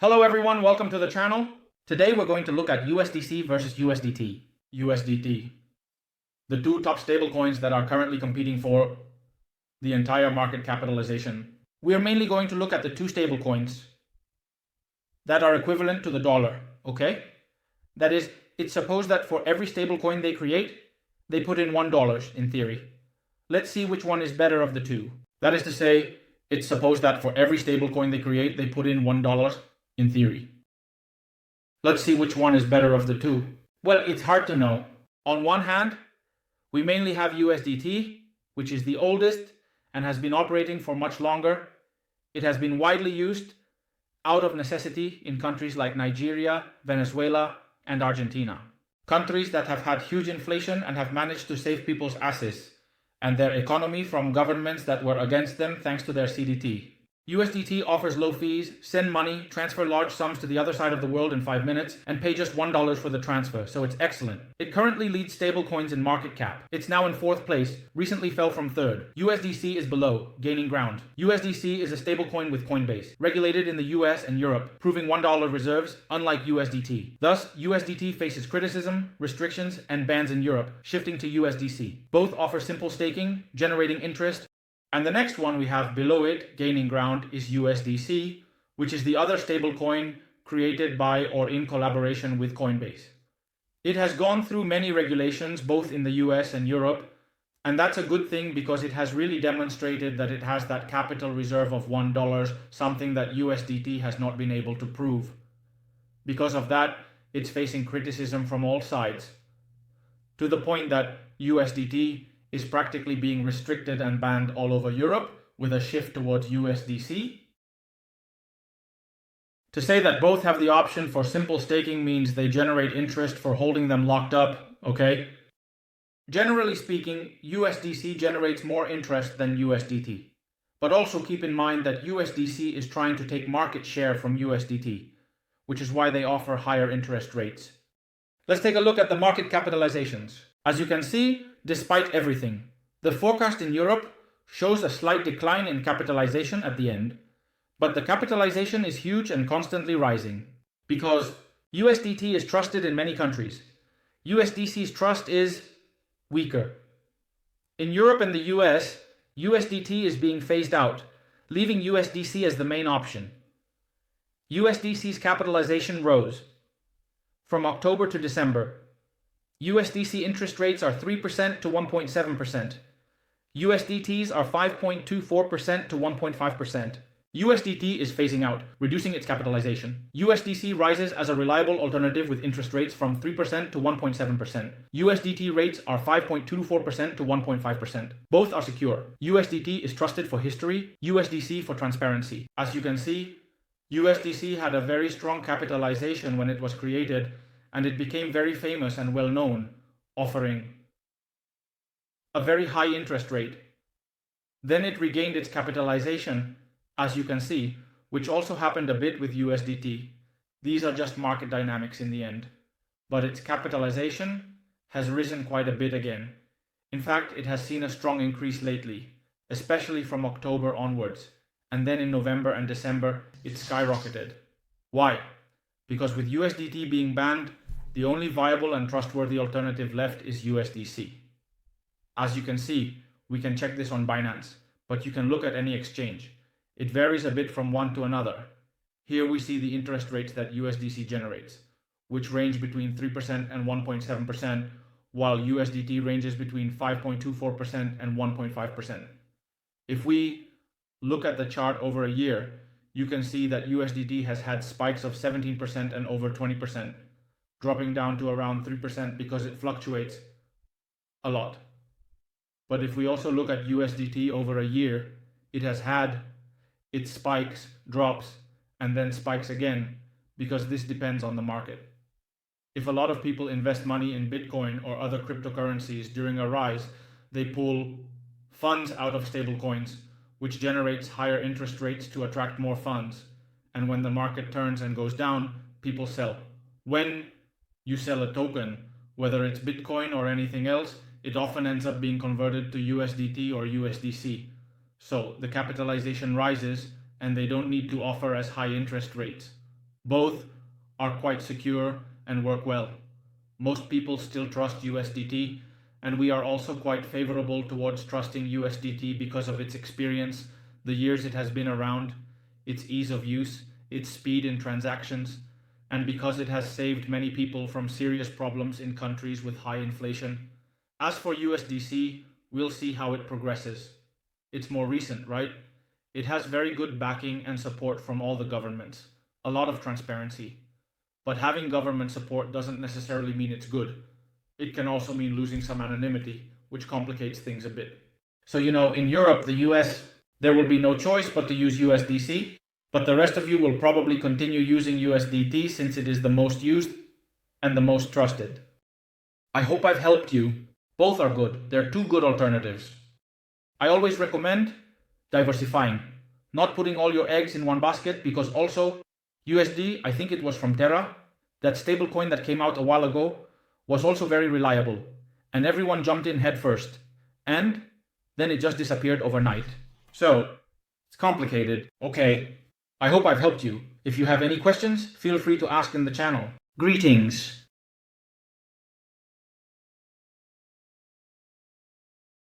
Hello everyone, welcome to the channel. Today we're going to look at USDC versus USDT. USDT. The two top stablecoins that are currently competing for the entire market capitalization. We are mainly going to look at the two stablecoins that are equivalent to the dollar, okay? That is, it's supposed that for every stablecoin they create, they put in $1 in theory. Let's see which one is better of the two. That is to say, it's supposed that for every stablecoin they create, they put in $1 in theory. Let's see which one is better of the two. Well, it's hard to know. On one hand, we mainly have USDT, which is the oldest and has been operating for much longer. It has been widely used out of necessity in countries like Nigeria, Venezuela, and Argentina. Countries that have had huge inflation and have managed to save people's asses and their economy from governments that were against them thanks to their CDT. USDT offers low fees, send money, transfer large sums to the other side of the world in 5 minutes, and pay just $1 for the transfer, so it's excellent. It currently leads stablecoins in market cap. It's now in 4th place, recently fell from 3rd. USDC is below, gaining ground. USDC is a stablecoin with Coinbase, regulated in the US and Europe, proving $1 reserves, unlike USDT. Thus, USDT faces criticism, restrictions, and bans in Europe, shifting to USDC. Both offer simple staking, generating interest, and the next one we have below it, gaining ground, is USDC, which is the other stablecoin created by or in collaboration with Coinbase. It has gone through many regulations both in the US and Europe, and that's a good thing because it has really demonstrated that it has that capital reserve of $1, something that USDT has not been able to prove. Because of that, it's facing criticism from all sides, to the point that USDT is practically being restricted and banned all over Europe, with a shift towards USDC. To say that both have the option for simple staking means they generate interest for holding them locked up, okay? Generally speaking, USDC generates more interest than USDT. But also keep in mind that USDC is trying to take market share from USDT, which is why they offer higher interest rates. Let's take a look at the market capitalizations. As you can see, despite everything, the forecast in Europe shows a slight decline in capitalization at the end, but the capitalization is huge and constantly rising, because USDT is trusted in many countries. USDC's trust is weaker. In Europe and the US, USDT is being phased out, leaving USDC as the main option. USDC's capitalization rose from October to December. USDC interest rates are 3% to 1.7%. USDT's are 5.24% to 1.5%. USDT is phasing out, reducing its capitalization. USDC rises as a reliable alternative with interest rates from 3% to 1.7%. USDT rates are 5.24% to 1.5%. Both are secure. USDT is trusted for history, USDC for transparency. As you can see, USDC had a very strong capitalization when it was created, and it became very famous and well known, offering a very high interest rate. Then it regained its capitalization, as you can see, which also happened a bit with USDT. These are just market dynamics in the end. But its capitalization has risen quite a bit again. In fact, it has seen a strong increase lately, especially from October onwards. And then in November and December, it skyrocketed. Why? Because with USDT being banned, the only viable and trustworthy alternative left is USDC. As you can see, we can check this on Binance, but you can look at any exchange. It varies a bit from one to another. Here we see the interest rates that USDC generates, which range between 3% and 1.7%, while USDT ranges between 5.24% and 1.5%. If we look at the chart over a year, you can see that USDT has had spikes of 17% and over 20%, dropping down to around 3% because it fluctuates a lot. But if we also look at USDT over a year, it has had its spikes, drops, and then spikes again, because this depends on the market. If a lot of people invest money in Bitcoin or other cryptocurrencies during a rise, they pull funds out of stablecoins, which generates higher interest rates to attract more funds. And when the market turns and goes down, people sell. When you sell a token, whether it's Bitcoin or anything else, it often ends up being converted to USDT or USDC. So the capitalization rises and they don't need to offer as high interest rates. Both are quite secure and work well. Most people still trust USDT, and we are also quite favorable towards trusting USDT because of its experience, the years it has been around, its ease of use, its speed in transactions, and because it has saved many people from serious problems in countries with high inflation. As for USDC, we'll see how it progresses. It's more recent, right? It has very good backing and support from all the governments, a lot of transparency. But having government support doesn't necessarily mean it's good. It can also mean losing some anonymity, which complicates things a bit. So, in Europe, the US, there will be no choice but to use USDC, but the rest of you will probably continue using USDT since it is the most used and the most trusted. I hope I've helped you. Both are good. They're two good alternatives. I always recommend diversifying, not putting all your eggs in one basket, because also USD, I think it was from Terra, that stablecoin that came out a while ago, was also very reliable, and everyone jumped in head first, and then it just disappeared overnight. So, it's complicated. Okay, I hope I've helped you. If you have any questions, feel free to ask in the channel. Greetings.